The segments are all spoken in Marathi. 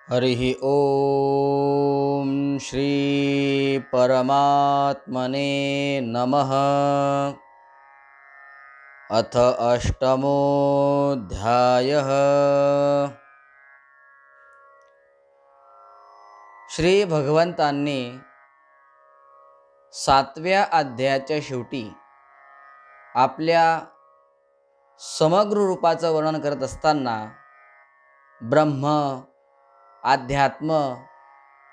हरिः ॐ श्री परमात्मने नमः। अथ अष्टमोऽध्यायः। श्री भगवंतांनी 7व्या अध्यायाच्या शेवटी आपल्या समग्र रूपाचं वर्णन करत असताना ब्रह्म, अध्यात्म,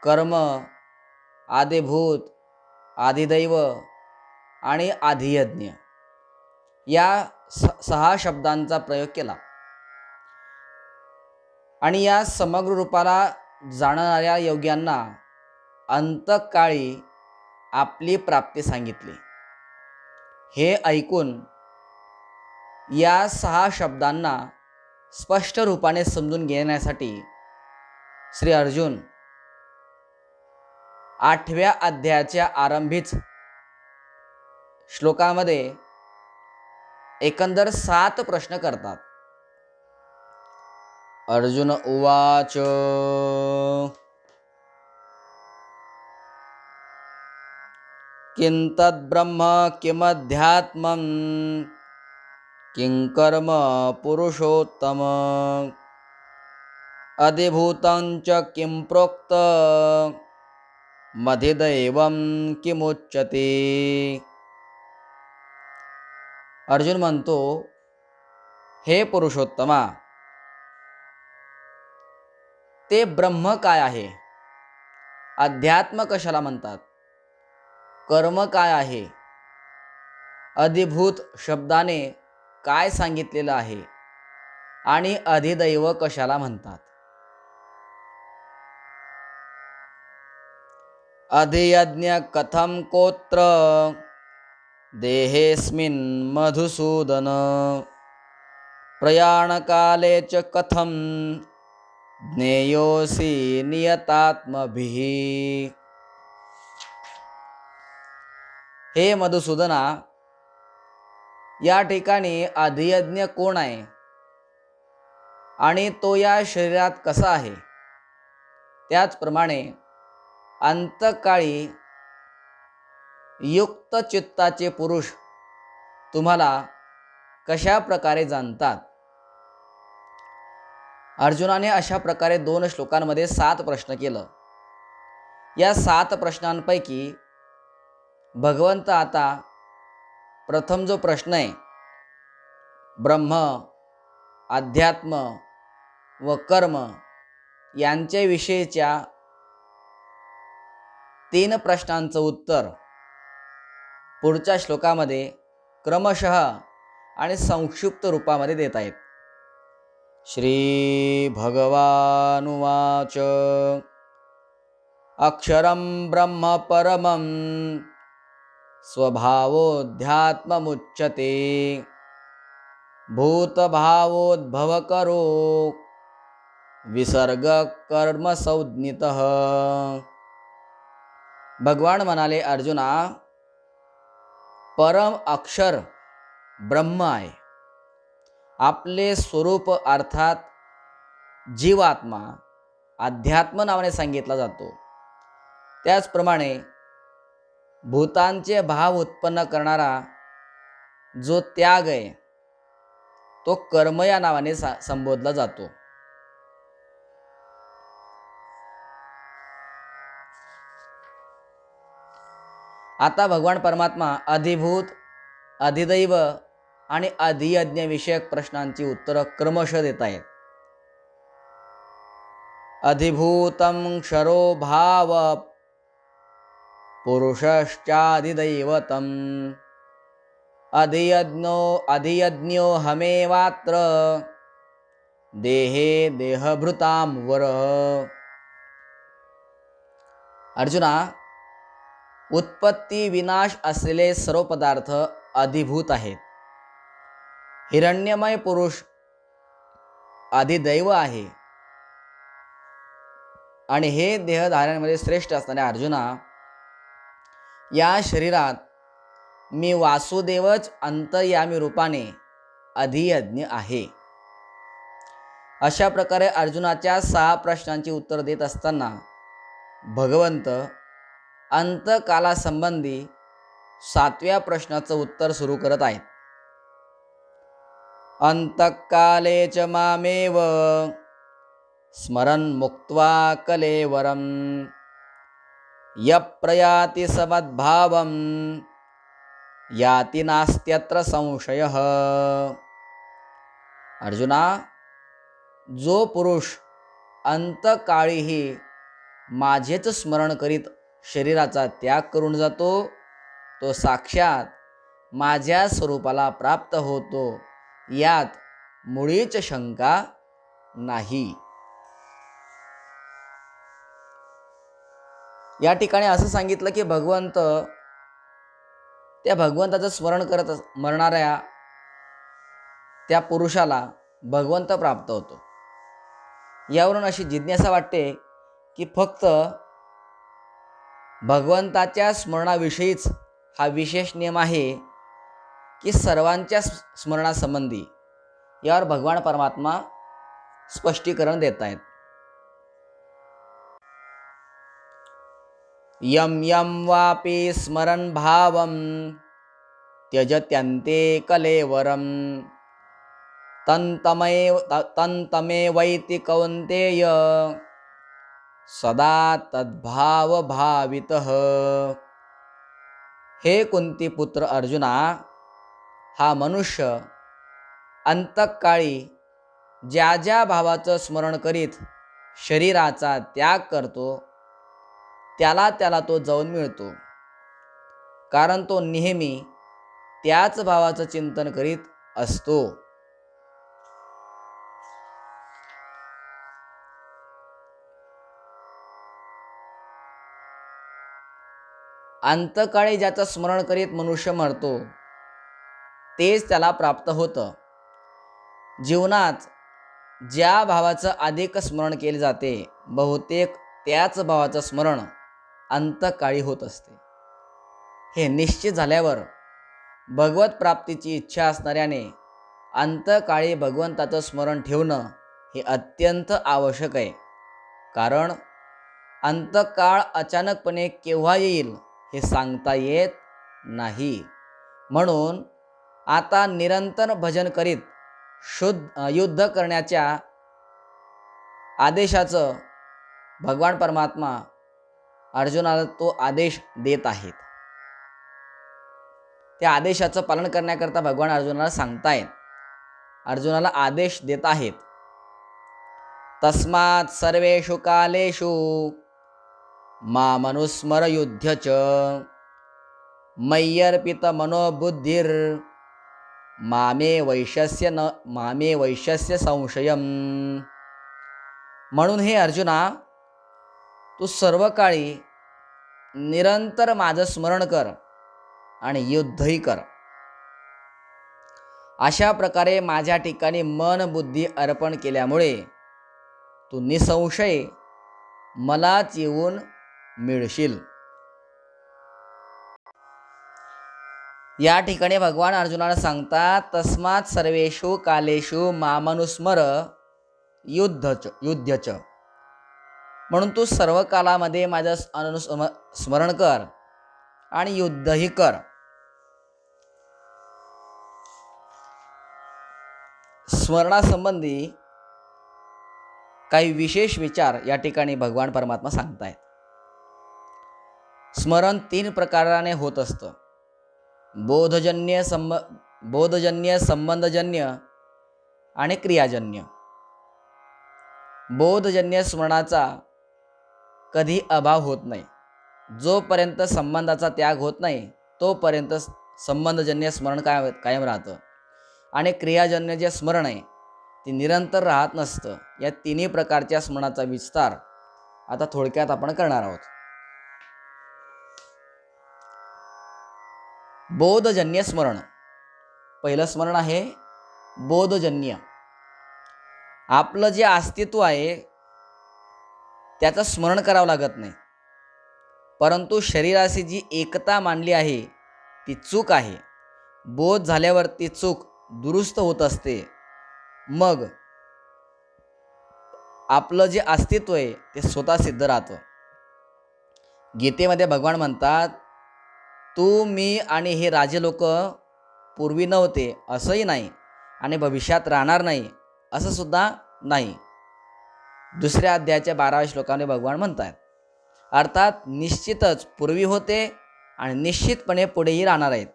कर्म, आदिभूत, आदिदैव आणि आदियज्ञ या 6 शब्दांचा प्रयोग केला आणि या समग्र रूपाला जाणणाऱ्या योग्यांना अंतकाळी आपली प्राप्ती सांगितली। हे ऐकून या 6 शब्दांना स्पष्ट रूपाने समजून घेण्यासाठी श्री अर्जुन 8व्या अध्यायाच्या आरंभीच श्लोकामध्ये एकंदर 7 प्रश्न करतात। अर्जुन उवाच किं तद्ब्रह्म किमध्यात्मं किं कर्म पुरुषोत्तम अधिभूतं च किं प्रोक्त मधिदैवं किमुच्यते। अर्जुन म्हणतो, हे पुरुषोत्तमा, ते ब्रह्म काय आहे? अध्यात्म कशाला म्हणतात? कर्म काय आहे? अधिभूत शब्दाने काय सांगितलेलं आहे? आणि अधिदैव कशाला म्हणतात? अधियज्ञ कथं कोत्र देहेऽस्मिन् मधुसूदन प्रयाणकाले च कथं ज्ञेयोऽसि नियतात्मभिः। हे मधुसूदना, या ठिकाणी अधियज्ञ कोण आहे आणि तो या शरीरात कसा आहे? त्याचप्रमाणे अंतकाळी युक्त चित्ताचे पुरुष तुम्हाला कशा प्रकारे जाणतात? अर्जुनाने अशा प्रकारे 2 श्लोकांमध्ये 7 प्रश्न केलं। या 7 प्रश्नांपैकी भगवंत आता प्रथम जो प्रश्न आहे, ब्रह्म, अध्यात्म व कर्म यांच्याविषयीच्या 3 प्रश्नांचं उत्तर पुढच्या श्लोकामध्ये क्रमशः आणि संक्षिप्त रूपामध्ये देत आहेत। श्री भगवानुवाच अक्षरं ब्रह्म परमं स्वभावोऽध्यात्ममुच्यते भूतभावोद्भवकरो विसर्ग कर्म संज्ञितः। भगवान म्हणाले, अर्जुना, परम अक्षर ब्रह्म आहे। आपले स्वरूप अर्थात जीवात्मा अध्यात्म नावाने सांगितला जातो। त्याचप्रमाणे भूतांचे भाव उत्पन्न करणारा जो त्याग आहे तो कर्म या नावाने संबोधला जातो। आता भगवान परमात्मा अधिभूत, अधिदैव आणि अधियज्ञ विषयक प्रश्नांची उत्तरं क्रमशः देत आहेत। अधिभूतं क्षरो भाव पुरुषश्चाधिदैवतम् अधियज्ञो हमेवात्र देहे देहभृतां वर। अर्जुना, उत्पत्ती विनाश असलेले सर्व पदार्थ अधिभूत आहेत। हिरण्यमय पुरुष अधिदैव आहे आणि हे देहधाऱ्यांमध्ये श्रेष्ठ असणारे अर्जुना, या शरीरात मी वासुदेवच अंतर्यामी रूपाने अधियज्ञ आहे। अशा प्रकारे अर्जुनाच्या 6 प्रश्नांची उत्तर देत असताना भगवंत अंतकालासंबंधी 7व्या प्रश्नाचं उत्तर सुरू करत आहेत. अंतकाले च मामेव स्मरन् मुक्त्वा कलेवरं यप्रयाति समद्भावं याति नास्त्यत्र संशयः. अर्जुना, जो पुरुष अंतकाळीही माझेच स्मरण करीत शरीराचा त्याग करून जातो तो साक्षात माझ्या स्वरूपाला प्राप्त होतो, यात मुळीच शंका नाही. या ठिकाणी असं सांगितलं की भगवंत त्या भगवंताचं स्मरण करत मरणाऱ्या त्या पुरुषाला भगवंत प्राप्त होतो. यावरून अशी जिज्ञासा वाटते की फक्त भगवंताच्या स्मरणाविषयीच हा विशेष नियम आहे की सर्वांच्या स्मरणासंबंधी. यावर भगवान परमात्मा स्पष्टीकरण देत आहेत. यम यम वापि स्मरन् भावं त्यजत्यन्ते कलेवरं तन्तमेवैति कौन्तेय सदा तद्भावभावितः. हे कुंती पुत्र अर्जुना, हा मनुष्य अंतकाळी ज्या ज्या भावाचं स्मरण करीत शरीराचा त्याग करतो त्याला त्याला तो जाऊन मिळतो, कारण तो नेहमी त्याच भावाचं चिंतन करीत असतो. अंतकाळी ज्याचं स्मरण करीत मनुष्य मरतो तेच त्याला प्राप्त होतं. जीवनात ज्या भावाचं अधिक स्मरण केले जाते बहुतेक त्याच भावाचं स्मरण अंतकाळी होत असते. हे निश्चित झाल्यावर भगवत प्राप्तीची इच्छा असणाऱ्याने अंतकाळी भगवंताचं स्मरण ठेवणं हे अत्यंत आवश्यक आहे, कारण अंतकाळ अचानकपणे केव्हा येईल हे सांगता येत नाही. म्हणून आता निरंतर भजन करीत युद्ध करण्याच्या आदेशाचं भगवान परमात्मा अर्जुनाला तो आदेश देत आहेत. त्या आदेशाचं पालन करण्याकरता भगवान अर्जुनाला सांगतायत, अर्जुनाला आदेश देत आहेत. तस्मात् सर्वेषु कालेषु मामनुस्मर युध्य च मय्यर्पित मनोबुद्धिर मामे वैश्यस्य संशयम. म्हणून हे अर्जुना, तू सर्व काळी निरंतर माझं स्मरण कर आणि युद्धही कर. अशा प्रकारे माझ्या ठिकाणी मन बुद्धी अर्पण केल्यामुळे तू निसंशय मलाच येऊन मिळशील. या ठिकाणी भगवान अर्जुनाला सांगतात, तस्मात् सर्वेषु कालेषु मामनुस्मर युध्यच. म्हणून तू सर्व कालामध्ये माझं स्मरण कर आणि युद्धही कर. स्मरणासंबंधी काही विशेष विचार या ठिकाणी भगवान परमात्मा सांगतायत. स्मरण 3 प्रकाराने होत असतं. बोधजन्य, संबंधजन्य आणि क्रियाजन्य. बोधजन्य स्मरणाचा कधी अभाव होत नाही. जोपर्यंत संबंधाचा त्याग होत नाही तोपर्यंत संबंधजन्य स्मरण कायम राहतं. आणि क्रियाजन्य जे स्मरण आहे ते निरंतर राहत नसतं. या 3 प्रकारच्या स्मरणाचा विस्तार आता थोडक्यात आपण करणार आहोत. बोधजन्य स्मरण. पहिलं स्मरण आहे बोधजन्य. आपलं जे अस्तित्व आहे त्याचं स्मरण करावं लागत नाही, परंतु शरीराशी जी एकता मानली आहे ती चूक आहे. बोध झाल्यावर ती चूक दुरुस्त होत असते. मग आपलं जे अस्तित्व आहे ते स्वतः सिद्ध राहतं. गीतेमध्ये भगवान म्हणतात, तू मी आणि हे राजे लोक पूर्वी नव्हते असंही नाही आणि भविष्यात राहणार नाही असं सुद्धा नाही. दुसऱ्या अध्यायाच्या 12व्या श्लोकामध्ये भगवान म्हणतात, अर्थात निश्चितच पूर्वी होते आणि निश्चितपणे पुढेही राहणार आहेत.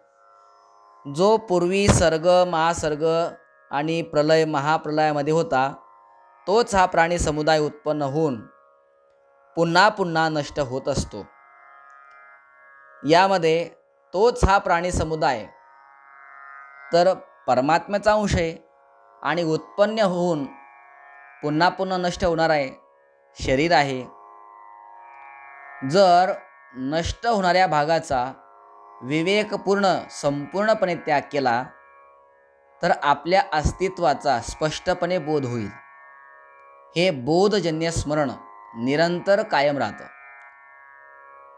जो पूर्वी सर्ग, महासर्ग आणि प्रलय, महाप्रलयामध्ये होता, तोच हा प्राणी समुदाय उत्पन्न होऊन पुन्हा पुन्हा नष्ट होत असतो. यामध्ये तोच हा प्राणी समुदाय तर परमात्म्याचा अंश आहे आणि उत्पन्न होऊन पुन्हा पुन्हा नष्ट होणार आहे शरीर आहे. जर नष्ट होणाऱ्या भागाचा विवेकपूर्ण संपूर्णपणे त्याग केला तर आपल्या अस्तित्वाचा स्पष्टपणे बोध होईल. हे बोधजन्य स्मरण निरंतर कायम राहतं,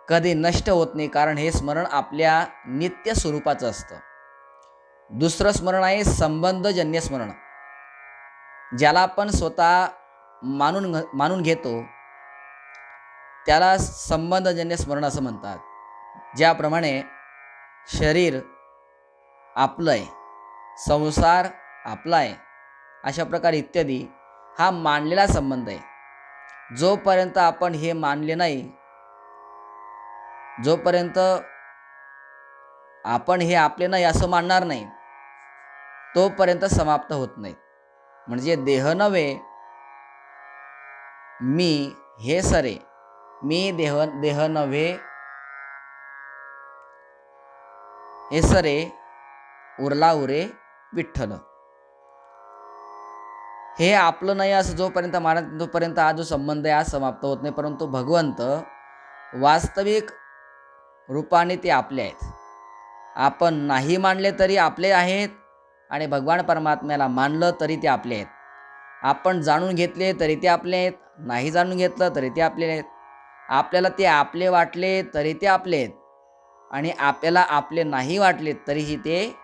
कधी नष्ट होत नाही, कारण हे स्मरण आपल्या नित्य स्वरूपाचं असतं. दुसरं स्मरण आहे संबंधजन्य स्मरण, ज्याला आपण स्वतः मानून घेतो त्याला संबंधजन्य स्मरण असं म्हणतात. ज्याप्रमाणे शरीर आपलं आहे, संसार आपला आहे, अशा प्रकारे इत्यादी हा मानलेला संबंध आहे. जोपर्यंत आपण हे मानले नाही, जोपर्यंत आपण हे आपले नाही असं मानणार नाही, तोपर्यंत समाप्त होत नाही. म्हणजे देह नव्हे मी हे सरे, मी देह नव्हे हे सरे, उरला उरे विठ्ठल. हे आपलं नाही असं जोपर्यंत मानत तोपर्यंत हा जो संबंध आहे हा समाप्त होत नाही. परंतु भगवंत वास्तविक रूपाने ते आपले आहेत. आपण नाही मानले तरी आपले आहेत आणि भगवान परमात्म्याला मानलं तरी ते आपले आहेत. आपण जाणून घेतले तरी ते आपले आहेत, नाही जाणून घेतलं तरी ते आपले आहेत. आपल्याला ते आपले वाटले तरी ते आपले आहेत आणि आपल्याला आपले नाही वाटले तरीही ते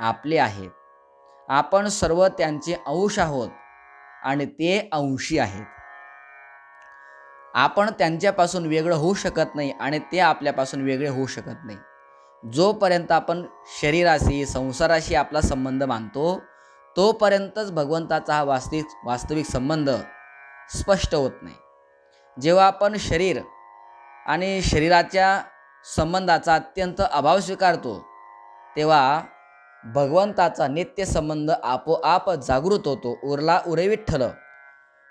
आपले आहेत. आपण सर्व त्यांचे अंश आहोत आणि ते अंशी आहेत. आपण त्यांच्यापासून वेगळं होऊ शकत नाही आणि ते आपल्यापासून वेगळे होऊ शकत नाही. जोपर्यंत आपण शरीराशी, संसाराशी आपला संबंध मानतो, तोपर्यंतच भगवंताचा हा वास्तविक संबंध स्पष्ट होत नाही. जेव्हा आपण शरीर आणि शरीराच्या संबंधाचा अत्यंत अभाव स्वीकारतो, तेव्हा भगवंताचा नित्य संबंध आपोआप जागृत होतो. उरला उरे विठ्ठल.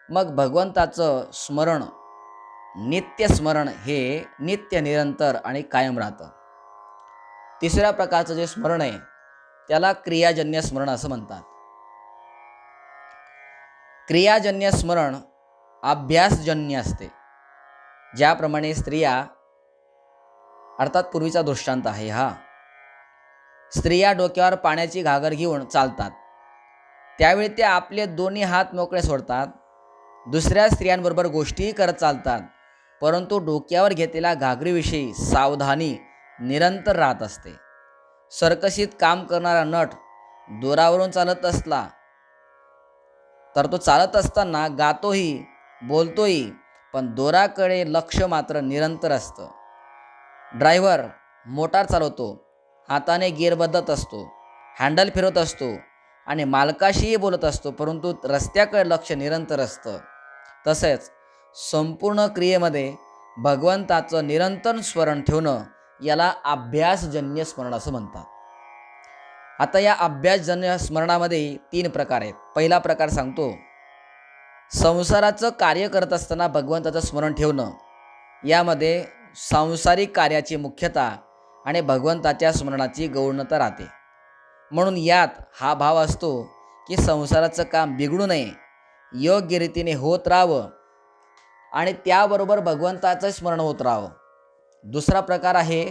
मग भगवंताचं स्मरण, नित्य स्मरण हे नित्य, निरंतर आणि कायम राहतं. तिसऱ्या प्रकारचं जे स्मरण आहे त्याला क्रियाजन्य स्मरण असं म्हणतात. क्रियाजन्य स्मरण अभ्यासजन्य असते. ज्याप्रमाणे स्त्रिया, अर्थात पूर्वीचा दृष्टांत आहे हा, स्त्रिया डोक्यावर पाण्याची घागर घेऊन चालतात. त्यावेळी ते आपले दोन्ही हात मोकळे सोडतात, दुसऱ्या स्त्रियांबरोबर गोष्टीही करत चालतात, परंतु डोक्यावर घेतलेल्या घागरीविषयी सावधानी निरंतर राहत असते. सर्कशीत काम करणारा नट दोरावरून चालत असला तर तो चालत असताना गातोही, बोलतोही, पण दोराकडे लक्ष मात्र निरंतर असतं. ड्रायव्हर मोटार चालवतो, हाताने गिअर बदलत असतो, हँडल फिरवत असतो आणि मालकाशीही बोलत असतो, परंतु रस्त्याकडे लक्ष निरंतर असतं. तसेच संपूर्ण क्रियेमध्ये भगवंताचं निरंतर स्मरण ठेवणं याला अभ्यासजन्य स्मरण असं म्हणतात. आता या अभ्यासजन्य स्मरणामध्ये 3 प्रकार आहेत. पहिला प्रकार सांगतो, संसाराचं कार्य करत असताना भगवंताचं स्मरण ठेवणं. यामध्ये सांसारिक कार्याची मुख्यता आणि भगवंताच्या स्मरणाची गौणता राहते. म्हणून यात हा भाव असतो की संसाराचं काम बिघडू नये, योग्य रीतीने होत राहावं आणि त्याबरोबर भगवंताचं स्मरण होत राहावं. दुसरा प्रकार आहे,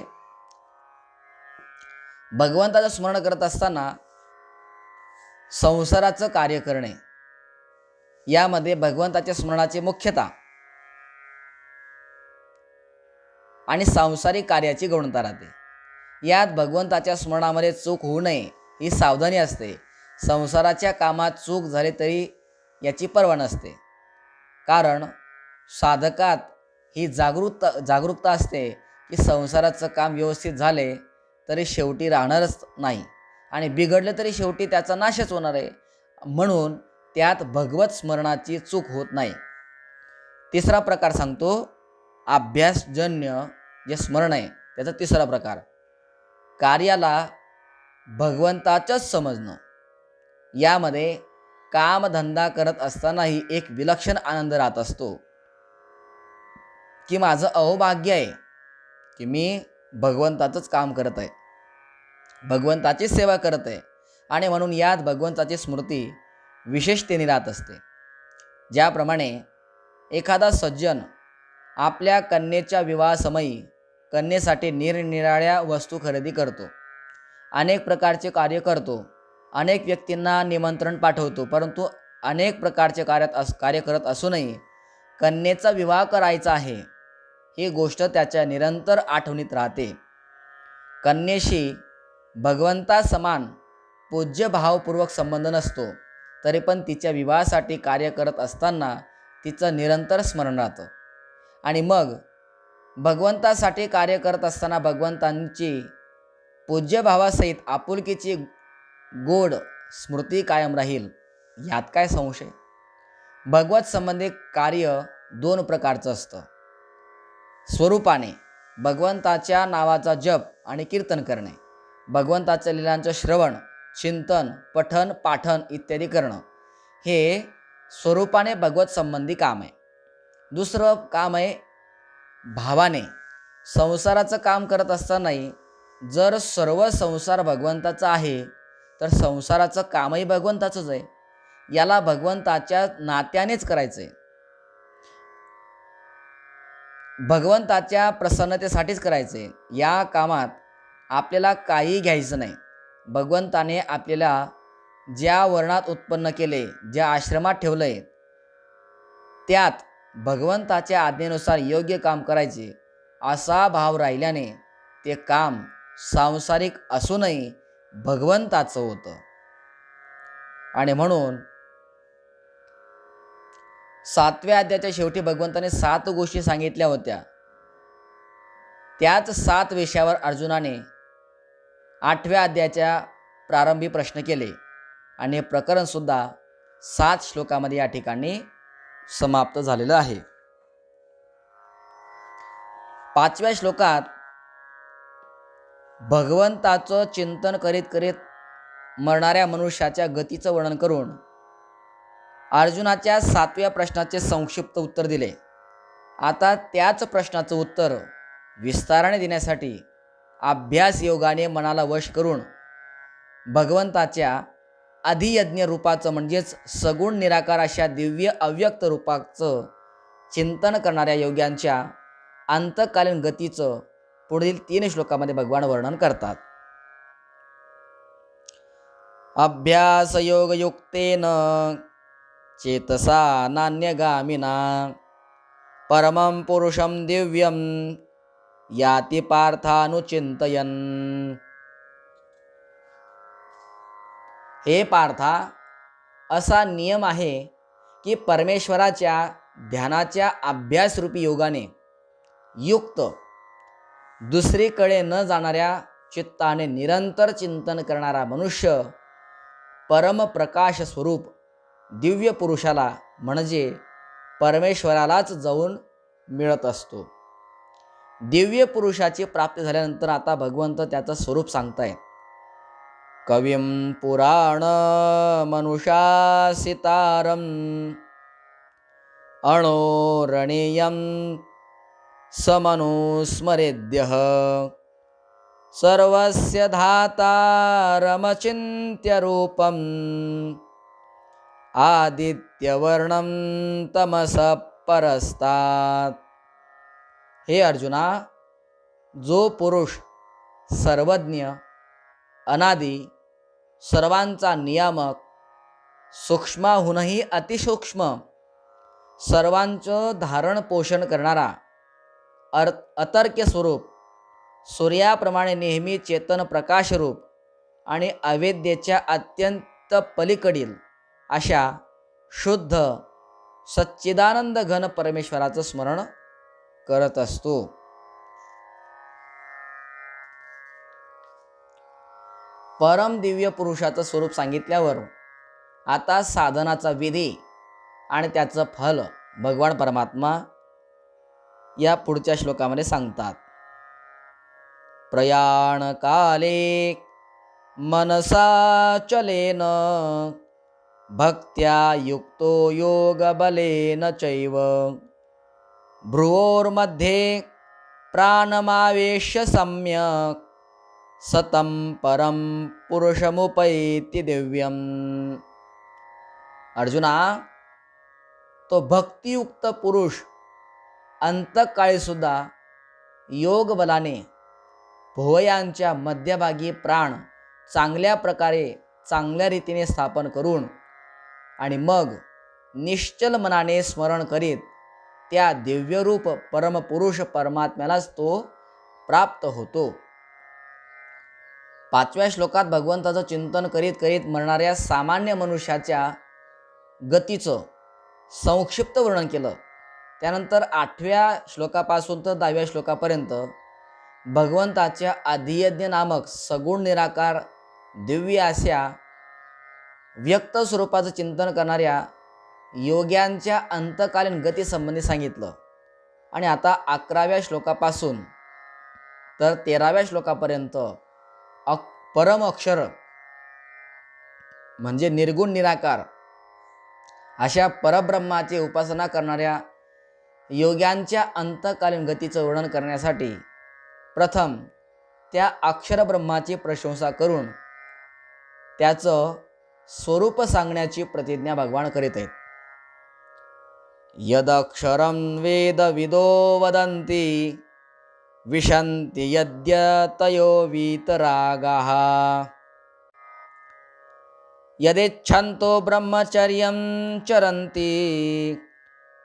भगवंताचं स्मरण करत असताना संसाराचं कार्य करणे. यामध्ये भगवंताच्या स्मरणाची मुख्यता आणि सांसारिक कार्याची गौणता राहते. यात भगवंताच्या स्मरणामध्ये चूक होऊ नये ही सावधानी असते. संसाराच्या कामात चूक झाली तरी याची पर्वा नसते, कारण साधकात ही जागरूकता असते की संसाराचं काम व्यवस्थित झाले तरी शेवटी राहणारच नाही आणि बिघडलं तरी शेवटी त्याचा नाशच होणार आहे, म्हणून त्यात भगवत स्मरणाची चूक होत नाही. तिसरा प्रकार सांगतो, अभ्यासजन्य जे स्मरण आहे त्याचा तिसरा प्रकार, कार्याला भगवंताचंच समजणं. यामध्ये कामधंदा करत असतानाही एक विलक्षण आनंद राहत असतो की माझं अहोभाग्य आहे की मी भगवंताचंच काम करत आहे, भगवंताचीच सेवा करत आहे आणि म्हणून यात भगवंताची स्मृती विशेषतेने राहत असते. ज्याप्रमाणे एखादा सज्जन आपल्या कन्येच्या विवाहासमयी कन्येसाठी निरनिराळ्या वस्तू खरेदी करतो, अनेक प्रकारचे कार्य करतो, अनेक व्यक्तींना निमंत्रण पाठवतो, परंतु अनेक प्रकारचे कार्य करत असूनही कन्येचा विवाह करायचा आहे ही गोष्ट त्याच्या निरंतर आठवणीत राहते. कन्येशी भगवंता समान पूज्य भावपूर्वक संबंध नसतो, तरी पण तिच्या विवाहासाठी कार्य करत असताना तिचं निरंतर स्मरण राहतं आणि मग भगवंतासाठी कार्य करत असताना भगवंतांची पूज्य भावासहित आपुलकीची गोड स्मृती कायम राहील, यात काय संशय. भगवत संबंधी कार्य दोन प्रकारचं असतं. स्वरूपाने भगवंताच्या नावाचा जप आणि कीर्तन करणे, भगवंताच्या लीलांचं श्रवण, चिंतन, पठन, पाठन इत्यादी करणं, हे स्वरूपाने भगवत संबंधी काम आहे. दुसरं काम आहे भावाने. संसाराचं काम करत असतानाही जर सर्व संसार भगवंताचा आहे तर संसाराचं कामही भगवंताचंच आहे, याला भगवंताच्या नात्यानेच करायचं आहे, भगवंताच्या प्रसन्नतेसाठीच करायचं आहे. या कामात आपल्याला काही घ्यायचं नाही. भगवंताने आपल्याला ज्या वर्णात उत्पन्न केले, ज्या आश्रमात ठेवलं आहे, त्यात भगवंताच्या आज्ञेनुसार योग्य काम करायचे असा भाव राहिल्याने ते काम सांसारिक असूनही भगवंताचं होतं. आणि म्हणून 7व्या अध्यायाच्या शेवटी भगवंताने 7 गोष्टी सांगितल्या होत्या. त्याच 7 विषयावर अर्जुनाने 8व्या अध्यायाच्या प्रारंभी प्रश्न केले आणि हे प्रकरणसुद्धा 7 श्लोकामध्ये या ठिकाणी समाप्त झालेलं आहे. 5व्या श्लोकात भगवंताचं चिंतन करीत करीत मरणाऱ्या मनुष्याच्या गतीचं वर्णन करून अर्जुनाच्या 7व्या प्रश्नाचे संक्षिप्त उत्तर दिले. आता त्याच प्रश्नाचं उत्तर विस्ताराने देण्यासाठी अभ्यास योगाने मनाला वश करून भगवंताच्या अधियज्ञ रूपाचं म्हणजेच सगुण निराकार अशा दिव्य अव्यक्त रूपाचं चिंतन करणाऱ्या योग्यांच्या अंतकालीन गतीचं पुढील 3 श्लोकामध्ये भगवान वर्णन करतात. अभ्यास योगयुक्तेन चेतसा नान्यगामिना परमं पुरुषं दिव्यं याति पार्थानुचिंतयन्. हे पार्था, असा नियम आहे की परमेश्वराच्या ध्यानाच्या अभ्यासरूपी योगाने युक्त दुसरीकडे न जाणाऱ्या चित्ताने निरंतर चिंतन करणारा मनुष्य परमप्रकाश स्वरूप दिव्य पुरुषाला म्हणजे परमेश्वरालाच जाऊन मिळत असतो. दिव्य पुरुषाची प्राप्ती झाल्यानंतर आता भगवंत त्याचं स्वरूप सांगतायत. कविं पुराण मनुषासितारं अणोरणीयं समनुस्मरेद्यः सर्वस्य धातारमचिन्त्य रूपं आदित्यवर्णं तमसः परस्तात्. हे अर्जुना, जो पुरुष सर्वज्ञ, अनादी, सर्वांचा नियामक, सूक्ष्माहूनही अतिसूक्ष्म, सर्वांचं धारण पोषण करणारा, अतर्क्य स्वरूप, सूर्याप्रमाणे नेहमी चेतन प्रकाशरूप आणि अवेद्येच्या अत्यंत पलीकडील अशा शुद्ध सच्चिदानंद घन परमेश्वराचं स्मरण करत असतो. परम दिव्य पुरुषाचं स्वरूप सांगितल्यावर आता साधनाचा विधी आणि त्याचं फल भगवान परमात्मा या पुढच्या श्लोकामध्ये सांगतात. प्रयाण काले मनसा चलेन भक्त्या युक्तो योग बलेन चैव भ्रुवोर्मध्ये प्राणमावेश्य सम्यक सतं परम पुरुषमुपैति दिव्यम. अर्जुना, तो भक्तियुक्त पुरुष अंतकाळी सुद्धा योग बलाने भुवयांच्या मध्यभागी प्राण चांगल्या प्रकारे चांगल्या रीतीने स्थापन करून आणि मग निश्चल मनाने स्मरण करीत त्या दिव्यरूप परमपुरुष परमात्म्यालाच तो प्राप्त होतो. 5व्या श्लोकात भगवंताचं चिंतन करीत करीत मरणाऱ्या सामान्य मनुष्याच्या गतीचं संक्षिप्त वर्णन केलं. त्यानंतर 8व्या श्लोकापासून तर 10व्या श्लोकापर्यंत भगवंताच्या अधियज्ञ नामक सगुण निराकार दिव्य अशा व्यक्त स्वरूपाचं चिंतन करणाऱ्या योग्यांच्या अंतकालीन गतीसंबंधी सांगितलं. आणि आता 11व्या श्लोकापासून तर 13व्या श्लोकापर्यंत परम अक्षर म्हणजे निर्गुण निराकार अशा परब्रह्माची उपासना करणाऱ्या योग्यांच्या अंतकालीन गतीचं वर्णन करण्यासाठी प्रथम त्या अक्षरब्रह्माची प्रशंसा करून त्याचं स्वरूप सांगण्याची प्रतिज्ञा भगवान करीत आहेत. यदक्षरं वेदविदो वदन्ति विशन्ति यद्यतयो वीतरागाः यदेच्छन्तो ब्रह्मचर्यं चरन्ति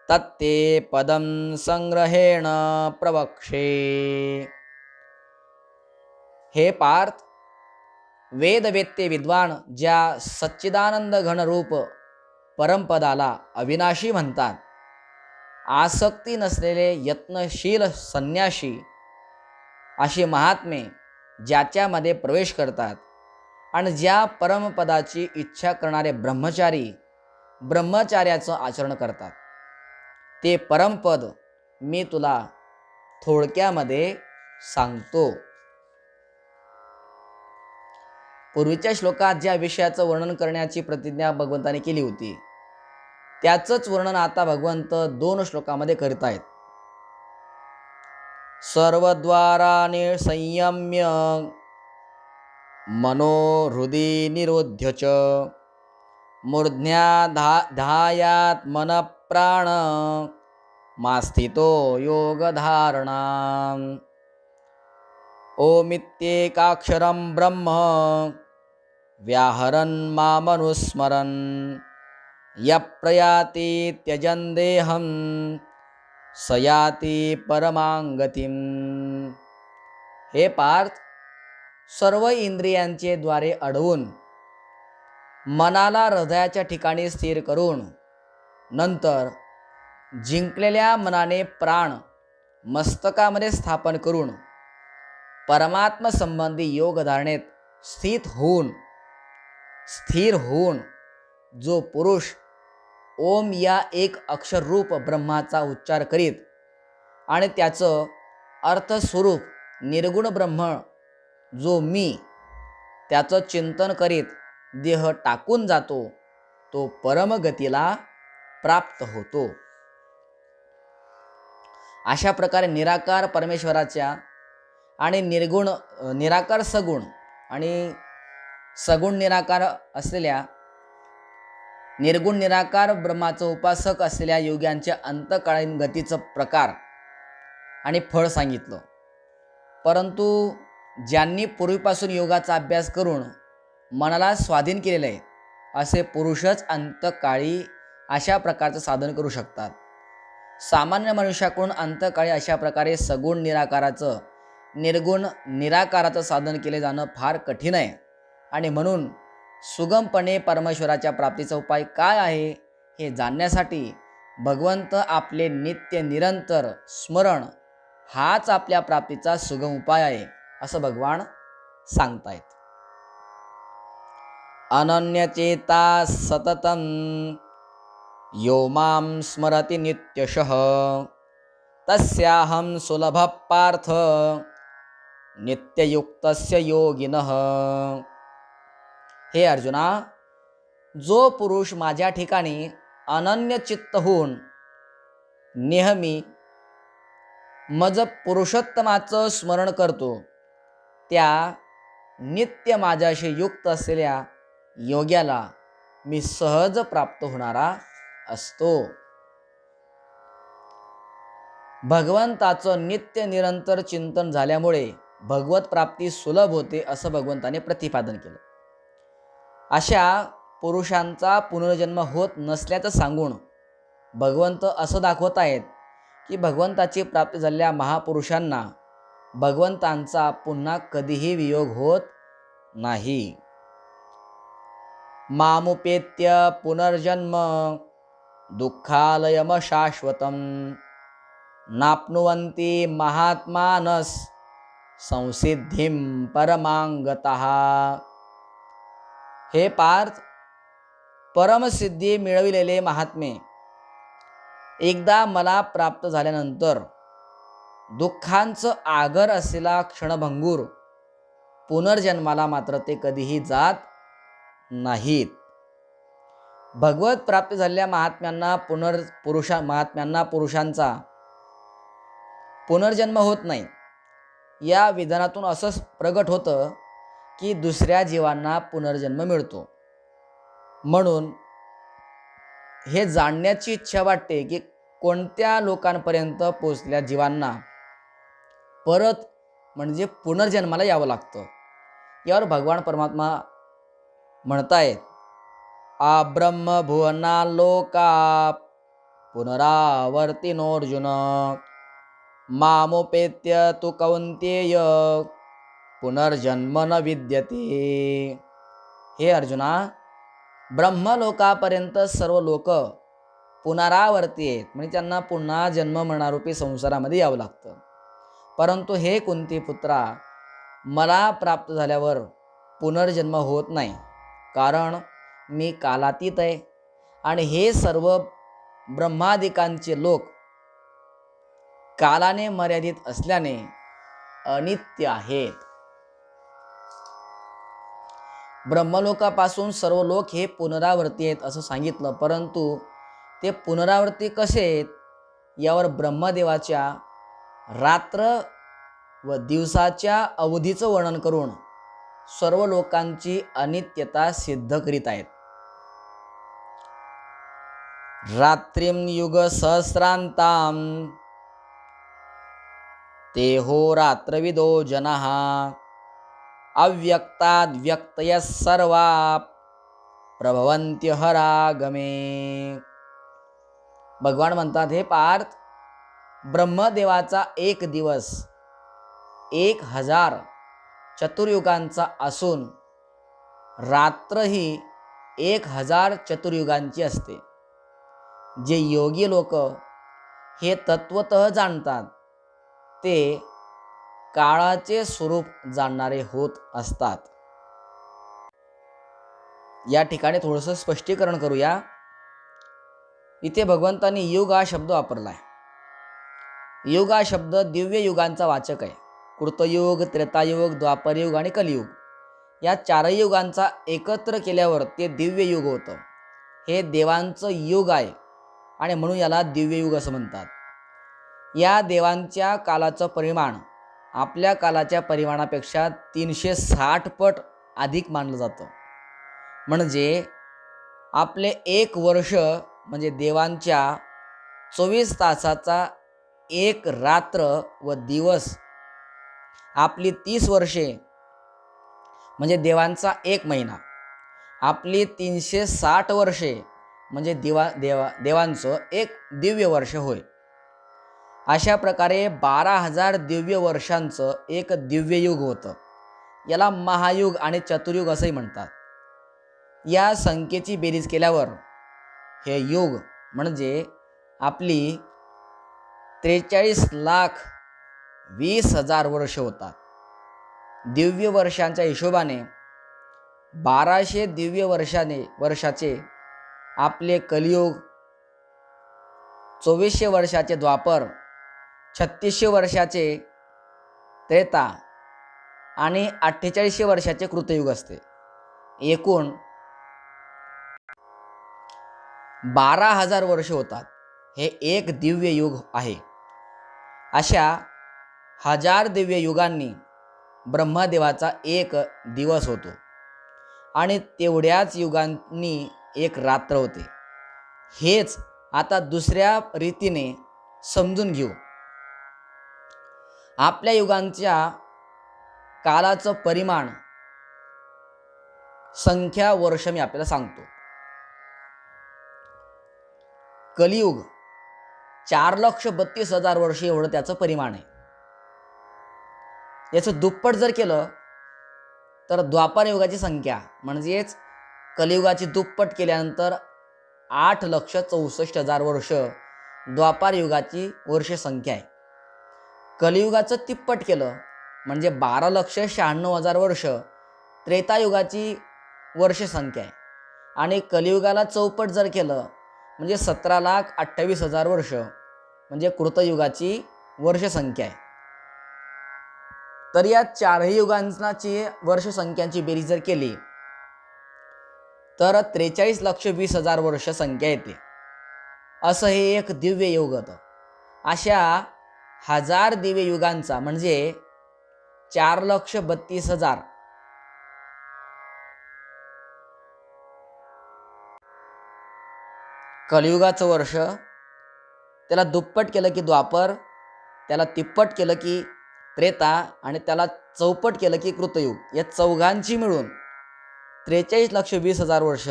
तत्ते पदं संग्रहेण प्रवक्षे. हे पार्थ, वेदवेत्ते विद्वान ज्या सच्चिदानंद घनरूप परमपदाला अविनाशी म्हणतात, आसक्ती नसलेले यत्नशील संन्याशी अशी महात्मे ज्याच्यामध्ये प्रवेश करतात आणि ज्या परमपदाची इच्छा करणारे ब्रह्मचारी ब्रह्मचार्याचं आचरण करतात, ते परमपद मी तुला थोडक्यामध्ये सांगतो. पूर्वीच्या श्लोकात ज्या विषयाचं वर्णन करण्याची प्रतिज्ञा भगवंताने केली होती त्याचंच वर्णन आता भगवंत 2 श्लोकामध्ये करीत आहेत. सर्वद्वाराणि संयम्य मनो हृदि निरोध्य च मूर्ध्या ध्यायात् मन प्राण मास्थितो योगधारणा. ओमित्येकाक्षरं ब्रह्म व्याहरन् मामनुस्मरन् यप्रयाति त्यजन् देहं स याति परमां गतिं. हे पार्थ, सर्व इंद्रियांचे द्वारे अडवून मनाला हृदयाच्या ठिकाणी स्थिर करून नंतर जिंकलेल्या मनाने प्राण मस्तकामध्ये स्थापन करून परमात्म संबंधी योगधारणेत स्थिर होऊन जो पुरुष ओम या एक अक्षररूप ब्रह्माचा उच्चार करीत आणि त्याचं अर्थस्वरूप निर्गुण ब्रह्म जो मी त्याचं चिंतन करीत देह टाकून जातो, तो परमगतीला प्राप्त होतो. अशा प्रकारे निराकार परमेश्वराच्या आणि निर्गुण निराकार सगुण आणि सगुण निराकार असलेल्या निर्गुण निराकार ब्रह्माचं उपासक असलेल्या योग्यांच्या अंतकालीन गतीचं प्रकार आणि फळ सांगितलं. परंतु ज्यांनी पूर्वीपासून योगाचा अभ्यास करून मनाला स्वाधीन केलेलं आहे असे पुरुषच अंतकाळी अशा प्रकारचं साधन करू शकतात. सामान्य मनुष्याकडून अंतकाळी अशा प्रकारे सगुण निराकाराचं निर्गुण निराकाराचं साधन केले जाणं फार कठीण आहे. आणि म्हणून सुगमपणे परमेश्वराच्या प्राप्तीचा उपाय काय आहे हे जाणण्यासाठी भगवंत आपले नित्य निरंतर स्मरण हाच आपल्या प्राप्तीचा सुगम उपाय आहे असं भगवान सांगतायत. अनन्यचेता सततं यो मां स्मरति नित्यशः तस्याहं सुलभ पार्थ नित्ययुक्तस्य योगिनः. हे अर्जुना, जो पुरुष माझ्या ठिकाणी अनन्य चित्त होऊन नेहमी मज पुरुषोत्तमाचं स्मरण करतो, त्या नित्य माझ्याशी युक्त असलेल्या योग्याला मी सहज प्राप्त होणारा असतो. भगवंताचं नित्य निरंतर चिंतन झाल्यामुळे भगवत प्राप्ती सुलभ होते असं भगवंताने प्रतिपादन केलं. अशा पुरुषांचा पुनर्जन्म होत नसल्याचं सांगून भगवंत असं दाखवत आहेत की भगवंताची प्राप्ती झालेल्या महापुरुषांना भगवंतांचा पुन्हा कधीही वियोग होत नाही. मामुपेत्य पुनर्जन्म दुःखालयम शाश्वतम नाप्नुवन्ति महात्मानस संसिद्धिं परमांगतः. हे पार्थ, परमसिद्धी मिळविलेले महात्मे, एकदा मला प्राप्त झाल्यानंतर दुःखांचं आगर असलेला क्षणभंगूर पुनर्जन्माला मात्र ते कधीही जात नाहीत. भगवत प्राप्ती झालेल्या महात्म्यांना पुरुषांचा पुनर्जन्म होत नाही. या विधानातून असं प्रगट होतं की दुसऱ्या जीवांना पुनर्जन्म मिळतो. म्हणून हे जाणण्याची इच्छा वाटते की कोणत्या लोकांपर्यंत पोचल्या जीवांना परत म्हणजे पुनर्जन्माला यावं लागतं. यावर भगवान परमात्मा म्हणतायत, आब्रह्मभुवना लोका पुनरावर्तिनोऽर्जुन मामुपेत्य तु कौन्तेय पुनर्जन्म न विद्यते. हे अर्जुना, ब्रह्मलोकापर्यंत सर्व लोक पुनरावर्ती आहेत, म्हणजे त्यांना पुन्हा जन्म मरणारूपी संसारामध्ये यावं लागतं. परंतु हे कुंती पुत्रा, मला प्राप्त झाल्यावर पुनर्जन्म होत नाही, कारण मी कालातीत आहे आणि हे सर्व ब्रह्मादिकांचे लोक कालाने मर्यादित असल्याने अनित्य आहेत. ब्रह्मलोकापासून सर्व लोक हे पुनरावर्ती आहेत असं सांगितलं, परंतु ते पुनरावर्ती कसे आहेत यावर ब्रह्मदेवाच्या रात्र व दिवसाच्या अवधीचं वर्णन करून सर्व लोकांची अनित्यता सिद्ध करीत आहेत. रात्रिं युग सहस्रांतां तेहो रात्रविदो जनाः अव्यक्ताद् व्यक्तयः सर्वा प्रभवन्त्य हरागमे. भगवान म्हणतात, हे पार्थ, ब्रह्मदेवाचा एक दिवस 1000 चतुर्युगांचा असून रात्र ही 1000 चतुर्युगांची असते. जे योगी लोक हे तत्वतः जाणतात ते काळाचे स्वरूप जाणणारे होत असतात. या ठिकाणी थोडंसं स्पष्टीकरण करूया. इथे भगवंतांनी युग हा शब्द वापरला आहे. युग हा शब्द दिव्य युगांचा वाचक आहे. कृतयुग, त्रेतायुग, द्वापरयुग आणि कलियुग या 4 युगांचा एकत्र केल्यावर ते दिव्य युग होतं. हे देवांचं युग आहे आणि म्हणून याला दिव्य युग असं म्हणतात. या देवांच्या कालाचं परिमाण आपल्या कालाच्या परिमाणापेक्षा 360 पट अधिक मानलं जातं. म्हणजे आपले 1 वर्ष म्हणजे देवांच्या 24 तासाचा 1 रात्र व दिवस, आपली 30 वर्षे म्हणजे देवांचा 1 महिना, आपली 360 वर्षे म्हणजे देवांचं 1 दिव्य वर्ष होय. अशा प्रकारे 12,000 दिव्य वर्षांचं एक दिव्य युग होतं. याला महायुग आणि चतुर्युग असंही म्हणतात. या संख्येची बेरीज केल्यावर हे युग म्हणजे आपली 43,20,000 वर्ष होतात. दिव्य वर्षांच्या हिशोबाने 1200 दिव्य वर्षाचे आपले कलियुग, 2400 वर्षाचे द्वापर, 3600 वर्षाचे त्रेता आणि 4800 वर्षाचे कृतयुग असते. एकूण 12,000 वर्ष होतात. हे एक दिव्य युग आहे. अशा 1000 दिव्य युगांनी ब्रह्मदेवाचा एक दिवस होतो आणि तेवढ्याच युगांनी एक रात्र होते. हेच आता दुसऱ्या रीतीने समजून घेऊ. आपल्या युगांच्या कालाचं परिमाण, संख्या, वर्ष मी आपल्याला सांगतो. कलियुग 4,32,000 वर्ष एवढं त्याचं परिमाण आहे. याचं दुप्पट जर केलं तर द्वापर युगाची संख्या म्हणजेच कलियुगाची दुप्पट केल्यानंतर 8,64,000 वर्ष द्वापार युगाची वर्ष संख्या आहे. कलियुगाचं तिप्पट केलं म्हणजे 12,96,000 वर्ष त्रेतायुगाची वर्ष संख्या आहे. आणि कलियुगाला चौपट जर केलं म्हणजे 17,28,000 वर्ष म्हणजे कृतयुगाची वर्ष संख्या आहे. तर या चारही युगांची वर्ष संख्यांची बेरीज जर केली तर 43,20,000 वर्ष संख्या येते. असं हे एक दिव्य युग होतं. अशा 1000 दिव्य युगांचा म्हणजे 4,32,000 कलियुगाचं वर्ष, त्याला दुप्पट केलं की द्वापर, त्याला तिप्पट केलं की त्रेता आणि त्याला चौपट केलं की कृतयुग, या चौघांची मिळून 43,20,000 वर्ष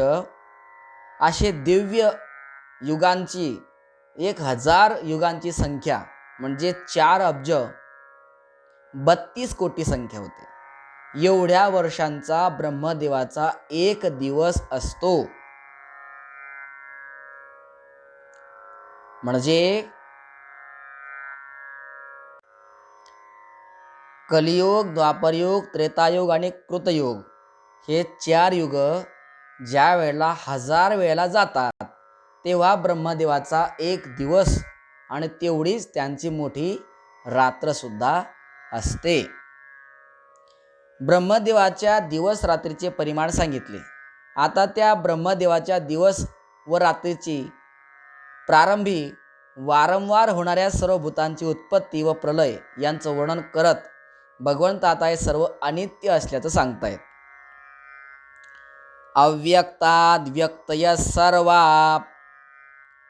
असे दिव्य युगांची 1000 युगांची संख्या म्हणजे 4,32,00,00,000 संख्या होते. एवढ्या वर्षांचा ब्रह्मदेवाचा एक दिवस असतो. म्हणजे कलियुग, द्वापरयुग, त्रेतायुग आणि कृतयुग हे 4 युग ज्या वेळेला 1000 वेळेला जातात तेव्हा ब्रह्मदेवाचा एक दिवस आणि तेवढीच त्यांची मोठी रात्र सुद्धा असते. ब्रह्मदेवाच्या दिवस रात्रीचे परिमाण सांगितले. आता त्या ब्रह्मदेवाच्या दिवस व रात्रीची प्रारंभी वारंवार होणाऱ्या सर्व भूतांची उत्पत्ती व प्रलय यांचं वर्णन करत भगवंत आता हे सर्व अनित्य असल्याचं सांगतायत. अव्यक्ताद् व्यक्तय सर्वा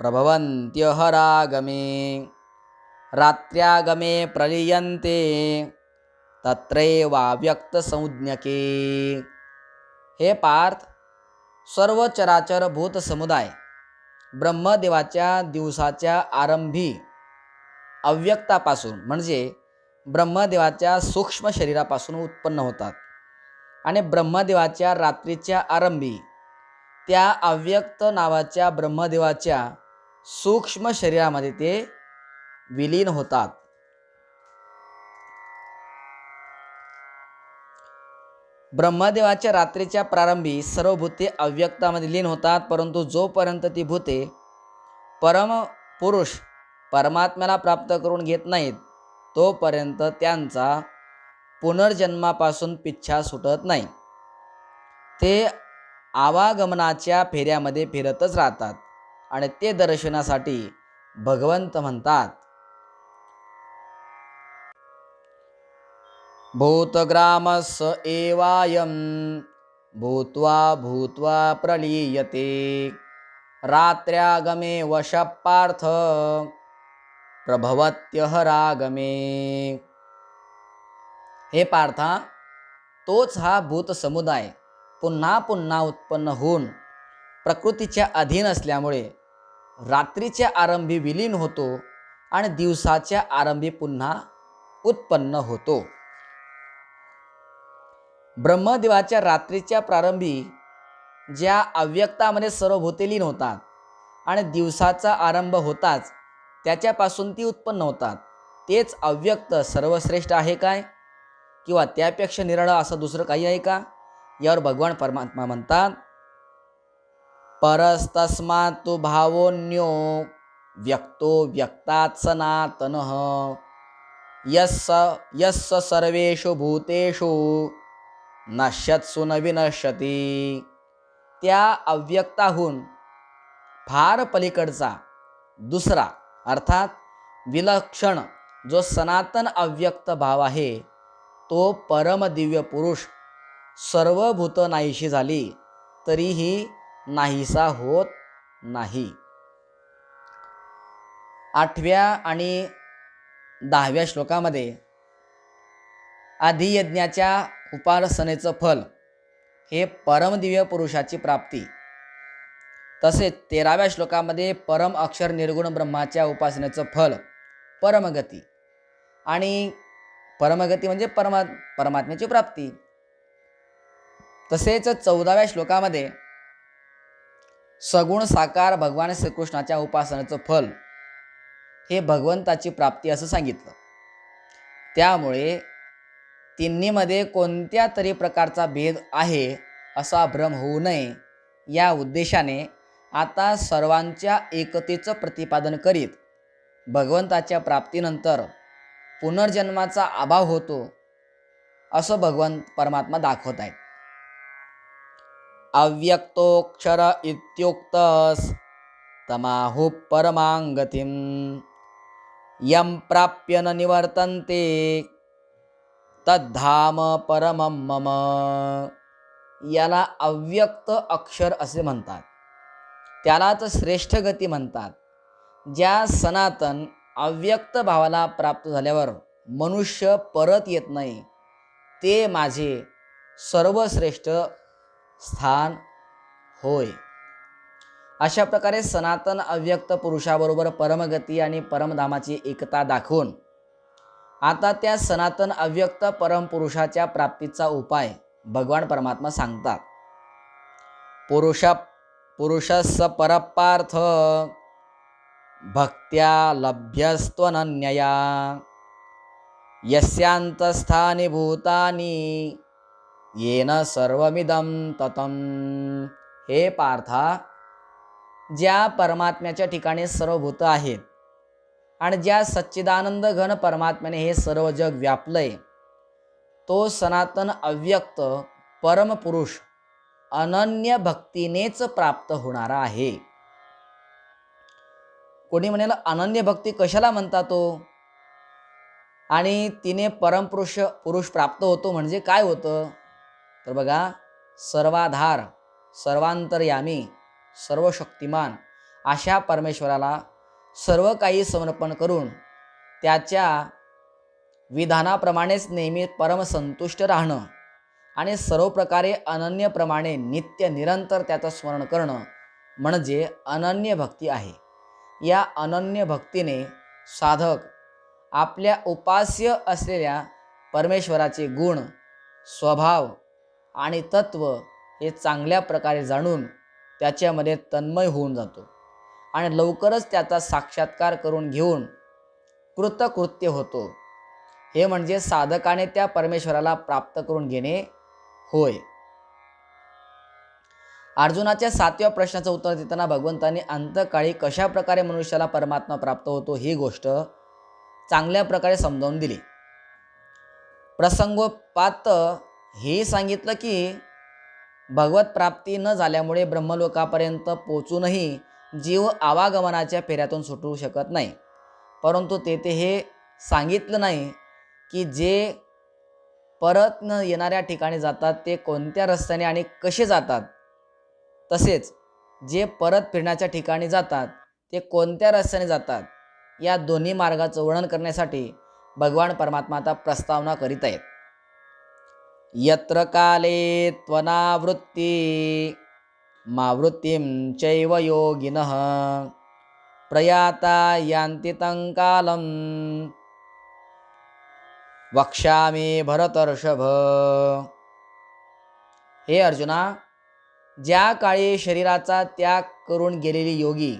प्रभवन्त्यहरागमे रात्र्यागमे प्रलीयन्ते तत्रैवाव्यक्त संज्ञके. हे पार्थ, सर्व चराचर भूत समुदाय ब्रह्मदेवाच्या दिवसाच्या आरंभी अव्यक्तापासून म्हणजे ब्रह्मदेवाच्या सूक्ष्म शरीरापासून उत्पन्न होतात आणि ब्रह्मदेवाच्या रात्रीच्या आरंभी त्या अव्यक्त नावाच्या ब्रह्मदेवाच्या सूक्ष्म शरीरामध्ये ते विलीन होतात. ब्रह्मदेवाच्या रात्रीच्या प्रारंभी सर्व भूते अव्यक्तामध्ये लीन होतात, परंतु जोपर्यंत ती भूते परम पुरुष परमात्म्याला प्राप्त करून घेत नाहीत तोपर्यंत त्यांचा पुनर्जन्मापासून पिच्छा सुटत नाही. ते आवागमनाच्या फेऱ्यामध्ये फिरतच राहतात आणि ते दर्शनासाठी भगवंत म्हणतात, भूतग्रामस एवायं भूत्वा भूत्वा प्रलीयते रात्र्यागमे वश पार्थ प्रभवत्यहरागमे. हे पार्था, तोच हा भूत समुदाय पुन्हा पुन्हा उत्पन्न होऊन प्रकृतीच्या अधीन असल्यामुळे रात्रीच्या आरंभी विलीन होतो आणि दिवसाच्या आरंभी पुन्हा उत्पन्न होतो. ब्रह्मदेवाच्या रात्रीच्या प्रारंभी ज्या अव्यक्तामध्ये सर्व भूते लीन होतात आणि दिवसाचा आरंभ होताच त्याच्यापासून ती उत्पन्न होतात, तेच अव्यक्त सर्वश्रेष्ठ आहे काय, किंवा त्यापेक्षा निराळं असं दुसरं काही आहे का? यावर भगवान परमात्मा म्हणतात, परस्तस्मात् तु भावोऽन्यो व्यक्तो व्यक्तात् सनातनः यस्य सर्वेषु भूतेषु नश्यत्सु न विनश्यति. त्या अव्यक्ताहून फार पलीकडचा दुसरा अर्थात विलक्षण जो सनातन अव्यक्त भाव आहे, तो परमदिव्य पुरुष सर्व भूत नाहीशी झाली तरीही नाहीसा होत नाही. 8व्या आणि 10व्या श्लोकामध्ये अधियज्ञाच्या उपासनेचं फल हे परमदिव्य पुरुषाची प्राप्ती, तसेच 13व्या श्लोकामध्ये परम अक्षर निर्गुण ब्रह्माच्या उपासनेचं फल परमगती, आणि परमगती म्हणजे परमात्म्याची प्राप्ती. तसेच 14व्या श्लोकामध्ये सगुण साकार भगवान श्रीकृष्णाच्या उपासनेचं फल हे भगवंताची प्राप्ती असं सांगितलं. त्यामुळे तिन्हीमध्ये कोणत्या तरी प्रकारचा भेद आहे असा भ्रम होऊ नये या उद्देशाने आता सर्वांच्या एकतेचं प्रतिपादन करीत भगवंताच्या प्राप्तीनंतर पुनर्जन्माचा अभाव होतो असं भगवंत परमात्मा दाखवत आहेत. अव्यक्तोक्षर इत्युक्तस् तमाहु परमांगतिं यं प्राप्य न निवर्तन्ते तद्धाम परमं मम. याला अव्यक्त अक्षर असे म्हणतात, त्यालाच श्रेष्ठ गती म्हणतात. ज्या सनातन अव्यक्त भावाला प्राप्त झाल्यावर मनुष्य परत येत नाही, ते माझे सर्वश्रेष्ठ स्थान होय. अशा प्रकारे सनातन अव्यक्त पुरुषाबरोबर परमगती आणि परमधामाची एकता दाखवून आता त्या सनातन अव्यक्त परमपुरुषाच्या प्राप्तीचा उपाय भगवान परमात्मा सांगतात. पुरुषस्स परपार्थ भक्त्या लभ्यस्त्वनन्यया यस्यांतस्थानि भूतानि येन सर्वमिदं ततं. हे पार्था, ज्या परमात्म्याच्या ठिकाणी सर्व भूत आहेत आणि ज्या सच्चिदानंद घन परमात्म्याने हे सर्व जग व्यापलंय, तो सनातन अव्यक्त परमपुरुष अनन्य भक्तीनेच प्राप्त होणारा आहे. कोणी म्हणेल अनन्य भक्ती कशाला म्हणतात तो, आणि तिने पुरुष प्राप्त होतो म्हणजे काय होतं? तर बघा, सर्वाधार, सर्वांतर्यामी, सर्व शक्तिमान अशा परमेश्वराला सर्व काही समर्पण करून त्याच्या विधानाप्रमाणेच नेहमी परमसंतुष्ट राहणं आणि सर्व प्रकारे अनन्यप्रमाणे नित्य निरंतर त्याचं स्मरण करणं म्हणजे अनन्य भक्ती आहे. या अनन्य भक्तीने साधक आपल्या उपास्य असलेल्या परमेश्वराचे गुण, स्वभाव आणि तत्व हे चांगल्या प्रकारे जाणून त्याच्यामध्ये तन्मय होऊन जातो आणि लवकरच त्याचा साक्षात्कार करून घेऊन कृतकृत्य होतो. हे म्हणजे साधकाने त्या परमेश्वराला प्राप्त करून घेणे होय. अर्जुनाच्या 7व्या प्रश्नाचं उत्तर देताना भगवंतांनी अंतकाळी कशा प्रकारे मनुष्याला परमात्मा प्राप्त होतो ही गोष्ट चांगल्या प्रकारे समजावून दिली. प्रसंगोपात हे सांगितलं की भगवत प्राप्ती न झाल्यामुळे ब्रह्मलोकापर्यंत पोचूनही जीव आवागमनाच्या फेऱ्यातून सुटू शकत नाही. परंतु तेथे हे सांगितलं नाही की जे परत न येणाऱ्या ठिकाणी जातात ते कोणत्या रस्त्याने आणि कसे जातात, तसेच जे परत फिरण्याच्या ठिकाणी जातात ते कोणत्या रस्त्याने जातात, या दोन्ही मार्गाचं वर्णन करण्यासाठी भगवान परमात्मा आता प्रस्तावना करीत आहेत. यत्र काले त्वनावृत्ती मावृत्तिं चैव योगिनः प्रयाता यान्ति तं कालं वक्ष्यामि भरतर्षभ. हे अर्जुना, ज्या काळी शरीराचा त्याग करून गेलेली योगी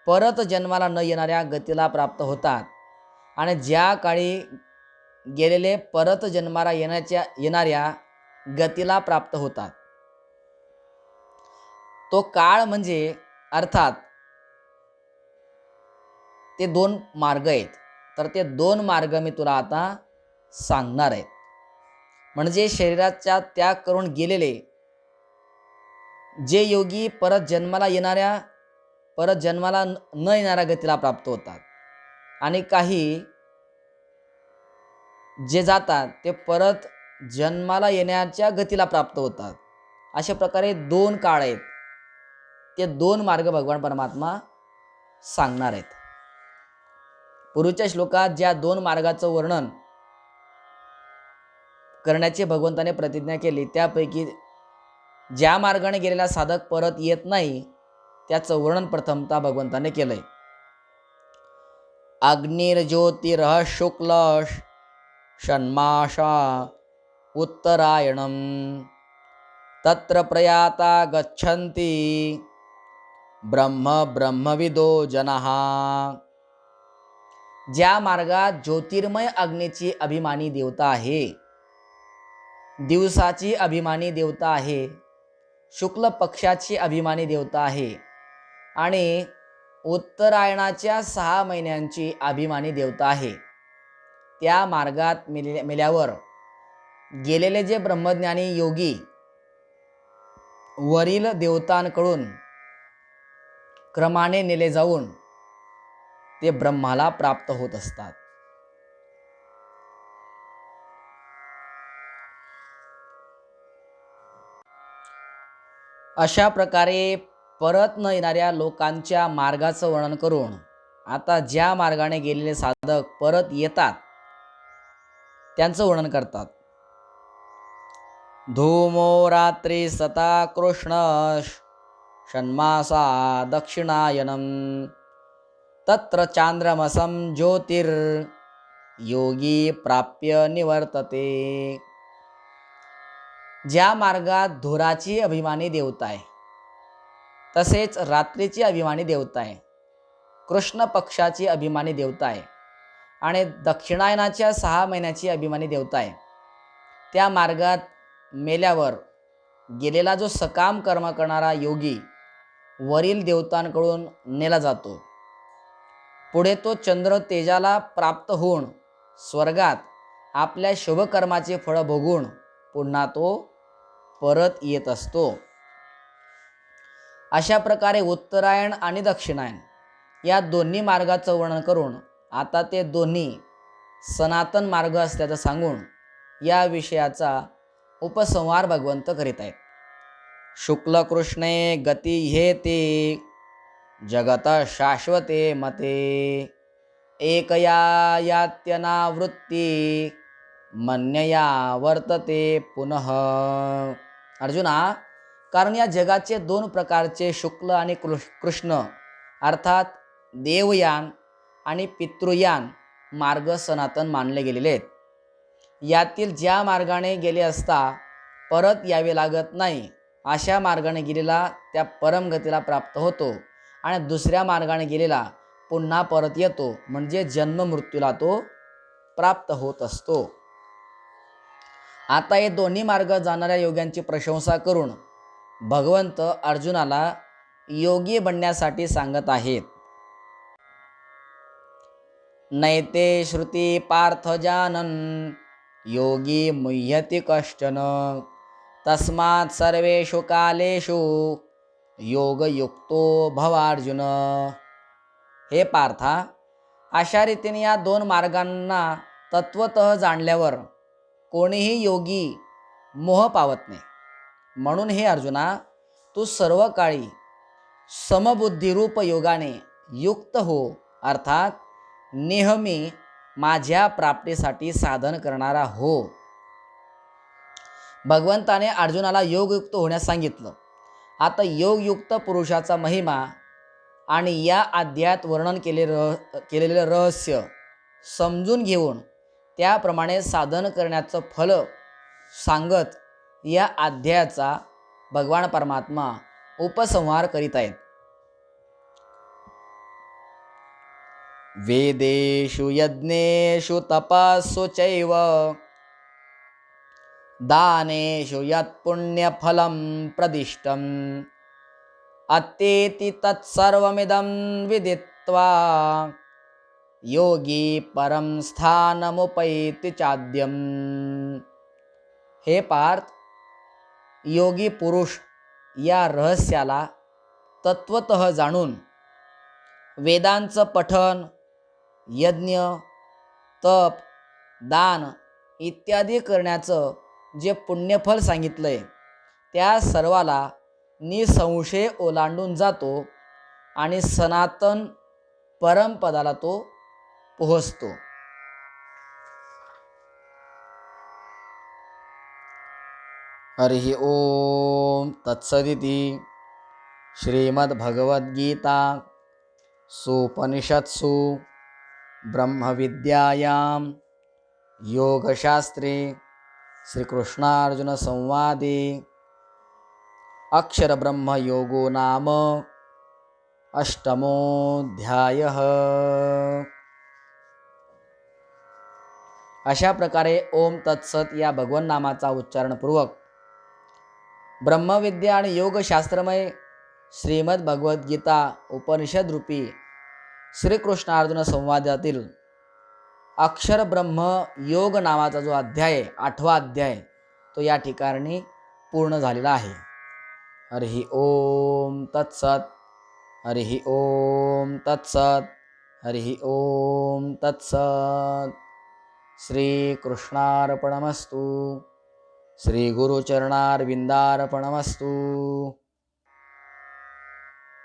परत जन्माला न येणाऱ्या गतीला प्राप्त होतात आणि ज्या काळी गेलेले परत जन्माला येणाऱ्या गतीला प्राप्त होतात. तो काळ म्हणजे अर्थात ते दोन मार्ग आहेत. तर ते दोन मार्ग मी तुला आता सांगणार आहे. म्हणजे शरीराचा त्याग करून गेलेले जे योगी परत जन्माला न येणाऱ्या गतीला प्राप्त होतात आणि काही जे जातात ते परत जन्माला येण्याच्या गतीला प्राप्त होतात. अशा प्रकारे दोन काळ आहेत. ते दोन मार्ग भगवान परमात्मा सांगणार आहेत. पूर्वीच्या श्लोकात ज्या दोन मार्गाचं वर्णन करण्याची भगवंताने प्रतिज्ञा केली त्यापैकी ज्या मार्गाने गेलेला साधक परत येत नाही त्याचं वर्णन प्रथमतः भगवंताने केलंय. अग्निर्ज्योतिरः शुक्ल षण्मासा उत्तरायणम तत्र प्रयाता गच्छन्ति ब्रह्मविदो जनाः. ज्या मार्गात ज्योतिर्मय अग्नीची अभिमानी देवता आहे, दिवसाची अभिमानी देवता आहे, शुक्ल पक्षाची अभिमानी देवता आहे आणि उत्तरायणाच्या 6 महिन्यांची अभिमानी देवता आहे, त्या मार्गात मेल्यावर गेलेले जे ब्रह्मज्ञानी योगी वरील देवतांकडून क्रमाने नेले जाऊन ते ब्रह्माला प्राप्त होत असतात. अशा प्रकारे परत न येणाऱ्या लोकांच्या मार्गाचं वर्णन करून आता ज्या मार्गाने गेलेले साधक परत येतात त्यांचं वर्णन करतात. धूमो रात्री सता कृष्ण षण्मासा दक्षिणायनम तत्र चांद्रमसं ज्योतिर् योगी प्राप्य निवर्तते. ज्या मार्गात धुराची अभिमानी देवता आहे, तसेच रात्रीची अभिमानी देवता आहे, कृष्ण पक्षाची अभिमानी देवता आहे आणि दक्षिणायनाच्या 6 महिन्याची अभिमानी देवता आहे, त्या मार्गात मेल्यावर गेलेला जो सकाम कर्म करणारा योगी वरील देवतांकडून नेला जातो. पुढे तो चंद्र तेजाला प्राप्त होऊन स्वर्गात आपल्या शुभकर्माचे फळ भोगून पुन्हा तो परत येत असतो. अशा प्रकारे उत्तरायण आणि दक्षिणायन या दोन्ही मार्गाचं वर्णन करून आता ते दोन्ही सनातन मार्ग असल्याचं सांगून या विषयाचा उपसंहार भगवंत करीत आहेत. शुक्ल कृष्णे गती हेते जगत शाश्वते मते एकया यात्यनावृत्ती मन्यया वर्तते पुनः. अर्जुना, कारण या जगाचे 2 प्रकारचे शुक्ल आणि कृष्ण अर्थात देवयान आणि पितृयान मार्ग सनातन मानले गेलेले आहेत. यातील ज्या मार्गाने गेले असता परत यावे लागत नाही अशा मार्गाने गेलेला त्या परमगतीला प्राप्त होतो आणि दुसऱ्या मार्गाने गेलेला पुन्हा परत येतो, म्हणजे जन्म मृत्यूला तो प्राप्त होत असतो. आता हे दोन्ही मार्ग जाणाऱ्या योग्यांची प्रशंसा करून भगवंत अर्जुनाला योगी बनण्यासाठी सांगत आहेत. नैते श्रुती पार्थ जानन योगी मुह्यति कश्चन तस्मात् सर्वेषु कालेषु योगयुक्तो भवार्जुन. हे पार्था, अशा रीतीने या 2 मार्गांना तत्वतः जाणल्यावर कोणीही योगी मोह पावत नाही. म्हणून हे अर्जुना, तू सर्व काळी समबुद्धिरूप योगाने युक्त हो, अर्थात नेहमी माझ्या प्राप्तीसाठी साधन करणारा हो. भगवंताने अर्जुनाला योगयुक्त होण्यास सांगितलं. आता योगयुक्त पुरुषाचा महिमा आणि या अध्यायात वर्णन केलेले रहस्य समजून घेऊन त्याप्रमाणे साधन करण्याचं फल सांगत या अध्यायाचा भगवान परमात्मा उपसंहार करीत आहेत. वेदेषु यज्ञेषु तपस्सु चैव दानेषु यत्पुण्यफलं प्रदिष्टम् अत्येति तत्सर्वमिदं विदित्वा योगी परम स्थानमुपैति चाद्यम्. हे पार्थ, योगी पुरुष या रहस्याला तत्वतः जाणून वेदांचं पठन, यज्ञ, तप, दान इत्यादी करण्याचं जे पुण्यफल सांगितलंय त्या सर्वाला निसंशय ओलांडून जातो आणि सनातन परमपदाला तो पोहोचतो. हरि ओम तत्सदिति श्रीमद्भगवद्गीता सुपनिषत्सु ब्रह्मविद्यायां योगशास्त्रे श्रीकृष्णार्जुनसंवादे अक्षरब्रह्मयोगो नाम अष्टमोऽध्यायः. अशा प्रकारे ओम तत्सत या भगवन नामाचा उच्चारणपूर्वक ब्रह्मविद्या आणि योगशास्त्रमय श्रीमद भगवद्गीता उपनिषद रूपी श्रीकृष्णार्जुन संवादातील अक्षर ब्रह्म योग नावाचा जो अध्याय आहे, 8वा अध्याय, तो या ठिकाणी पूर्ण झालेला आहे. हरि ओम तत्सत. हरि ओम तत्सत. हरि ओम तत्सत. श्री कृष्णार्पणमस्तु. श्री गुरुचरणारविंदार्पणमस्तु.